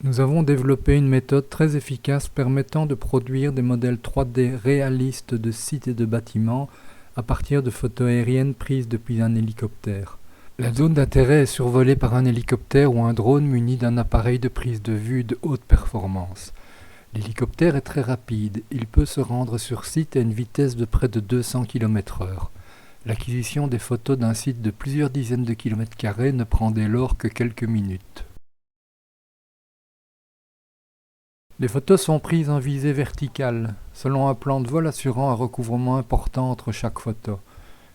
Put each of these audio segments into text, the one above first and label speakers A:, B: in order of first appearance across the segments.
A: Nous avons développé une méthode très efficace permettant de produire des modèles 3D réalistes de sites et de bâtiments à partir de photos aériennes prises depuis un hélicoptère. La zone d'intérêt est survolée par un hélicoptère ou un drone muni d'un appareil de prise de vue de haute performance. L'hélicoptère est très rapide, il peut se rendre sur site à une vitesse de près de 200 km/h. L'acquisition des photos d'un site de plusieurs dizaines de kilomètres carrés ne prend dès lors que quelques minutes. Les photos sont prises en visée verticale, selon un plan de vol assurant un recouvrement important entre chaque photo.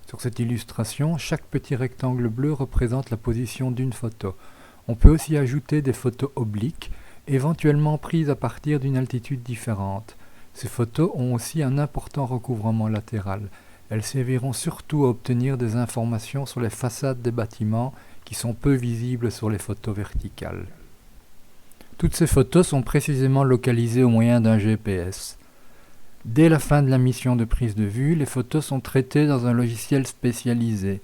A: Sur cette illustration, chaque petit rectangle bleu représente la position d'une photo. On peut aussi ajouter des photos obliques, éventuellement prises à partir d'une altitude différente. Ces photos ont aussi un important recouvrement latéral. Elles serviront surtout à obtenir des informations sur les façades des bâtiments qui sont peu visibles sur les photos verticales. Toutes ces photos sont précisément localisées au moyen d'un GPS. Dès la fin de la mission de prise de vue, les photos sont traitées dans un logiciel spécialisé.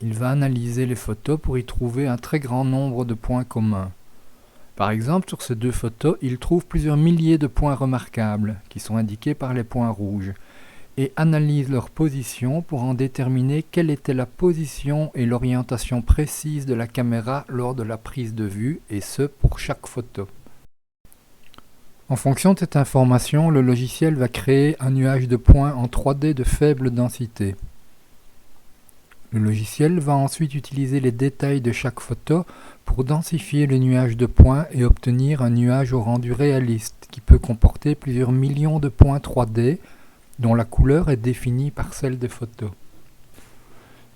A: Il va analyser les photos pour y trouver un très grand nombre de points communs. Par exemple, sur ces deux photos, il trouve plusieurs milliers de points remarquables, qui sont indiqués par les points rouges, et analyse leur position pour en déterminer quelle était la position et l'orientation précise de la caméra lors de la prise de vue, et ce pour chaque photo. En fonction de cette information, le logiciel va créer un nuage de points en 3D de faible densité. Le logiciel va ensuite utiliser les détails de chaque photo pour densifier le nuage de points et obtenir un nuage au rendu réaliste qui peut comporter plusieurs millions de points 3D dont la couleur est définie par celle des photos.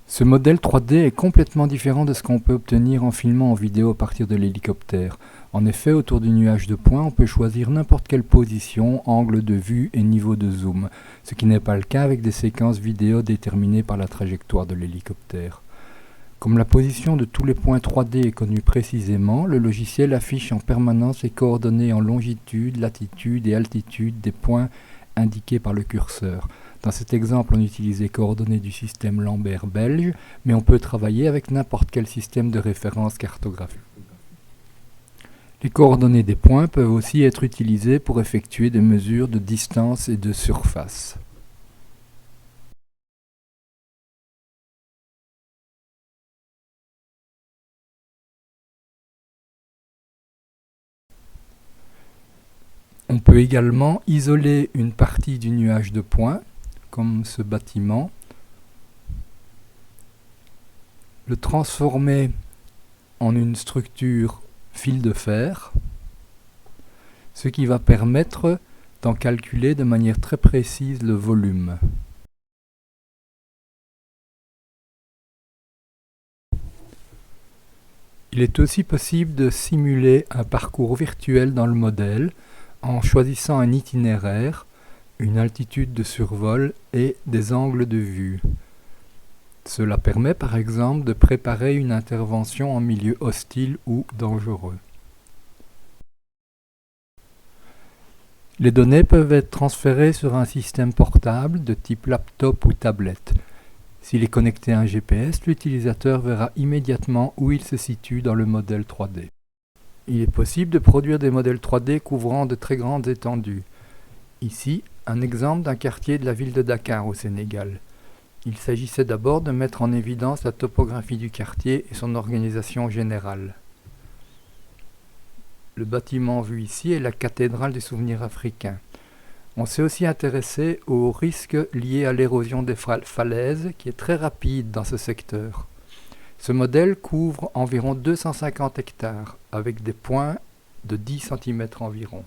A: Ce modèle 3D est complètement différent de ce qu'on peut obtenir en filmant en vidéo à partir de l'hélicoptère. En effet, autour du nuage de points, on peut choisir n'importe quelle position, angle de vue et niveau de zoom, ce qui n'est pas le cas avec des séquences vidéo déterminées par la trajectoire de l'hélicoptère. Comme la position de tous les points 3D est connue précisément, le logiciel affiche en permanence les coordonnées en longitude, latitude et altitude des points indiqués par le curseur. Dans cet exemple, on utilise les coordonnées du système Lambert belge, mais on peut travailler avec n'importe quel système de référence cartographique. Les coordonnées des points peuvent aussi être utilisées pour effectuer des mesures de distance et de surface. On peut également isoler une partie du nuage de points, comme ce bâtiment, le transformer en une structure fil de fer, ce qui va permettre d'en calculer de manière très précise le volume. Il est aussi possible de simuler un parcours virtuel dans le modèle en choisissant un itinéraire, une altitude de survol et des angles de vue. Cela permet par exemple de préparer une intervention en milieu hostile ou dangereux. Les données peuvent être transférées sur un système portable de type laptop ou tablette. S'il est connecté à un GPS, l'utilisateur verra immédiatement où il se situe dans le modèle 3D. Il est possible de produire des modèles 3D couvrant de très grandes étendues. Ici, un exemple d'un quartier de la ville de Dakar au Sénégal. Il s'agissait d'abord de mettre en évidence la topographie du quartier et son organisation générale. Le bâtiment vu ici est la cathédrale des souvenirs africains. On s'est aussi intéressé aux risques liés à l'érosion des falaises, qui est très rapide dans ce secteur. Ce modèle couvre environ 250 hectares, avec des points de 10 cm environ.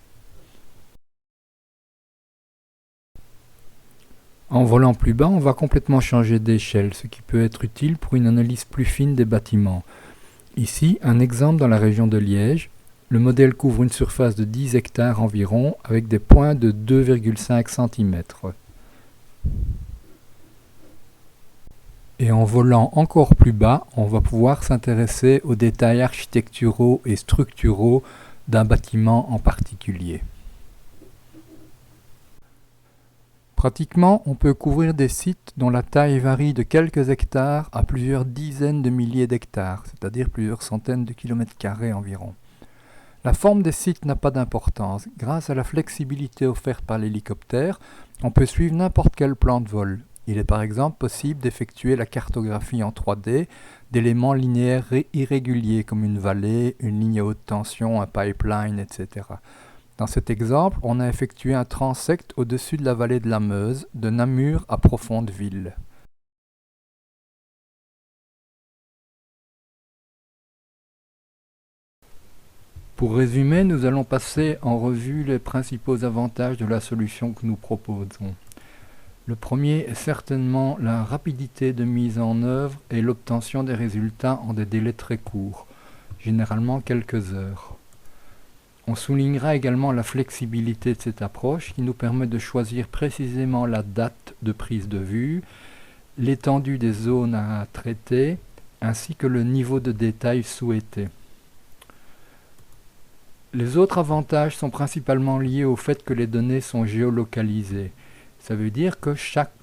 A: En volant plus bas, on va complètement changer d'échelle, ce qui peut être utile pour une analyse plus fine des bâtiments. Ici, un exemple dans la région de Liège. Le modèle couvre une surface de 10 hectares environ, avec des points de 2,5 cm. Et en volant encore plus bas, on va pouvoir s'intéresser aux détails architecturaux et structuraux d'un bâtiment en particulier. Pratiquement, on peut couvrir des sites dont la taille varie de quelques hectares à plusieurs dizaines de milliers d'hectares, c'est-à-dire plusieurs centaines de kilomètres carrés environ. La forme des sites n'a pas d'importance. Grâce à la flexibilité offerte par l'hélicoptère, on peut suivre n'importe quel plan de vol. Il est par exemple possible d'effectuer la cartographie en 3D d'éléments linéaires irréguliers comme une vallée, une ligne à haute tension, un pipeline, etc. Dans cet exemple, on a effectué un transect au-dessus de la vallée de la Meuse, de Namur à Profondeville. Pour résumer, nous allons passer en revue les principaux avantages de la solution que nous proposons. Le premier est certainement la rapidité de mise en œuvre et l'obtention des résultats en des délais très courts, généralement quelques heures. On soulignera également la flexibilité de cette approche qui nous permet de choisir précisément la date de prise de vue, l'étendue des zones à traiter, ainsi que le niveau de détail souhaité. Les autres avantages sont principalement liés au fait que les données sont géolocalisées. Ça veut dire que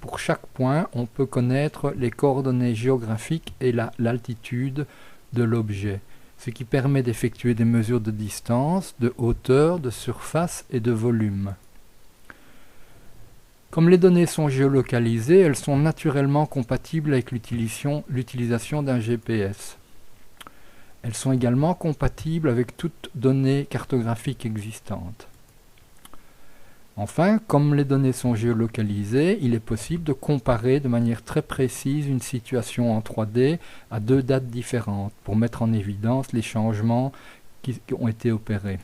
A: pour chaque point, on peut connaître les coordonnées géographiques et l'altitude de l'objet, ce qui permet d'effectuer des mesures de distance, de hauteur, de surface et de volume. Comme les données sont géolocalisées, elles sont naturellement compatibles avec l'utilisation d'un GPS. Elles sont également compatibles avec toute donnée cartographique existante. Enfin, comme les données sont géolocalisées, il est possible de comparer de manière très précise une situation en 3D à deux dates différentes pour mettre en évidence les changements qui ont été opérés.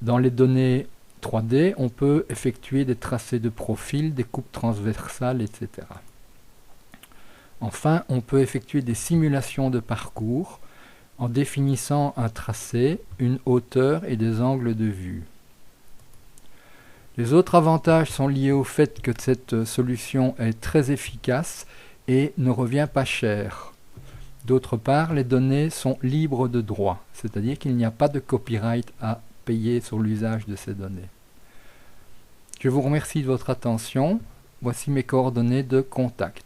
A: Dans les données 3D, on peut effectuer des tracés de profil, des coupes transversales, etc. Enfin, on peut effectuer des simulations de parcours en définissant un tracé, une hauteur et des angles de vue. Les autres avantages sont liés au fait que cette solution est très efficace et ne revient pas cher. D'autre part, les données sont libres de droit, c'est-à-dire qu'il n'y a pas de copyright à payer sur l'usage de ces données. Je vous remercie de votre attention. Voici mes coordonnées de contact.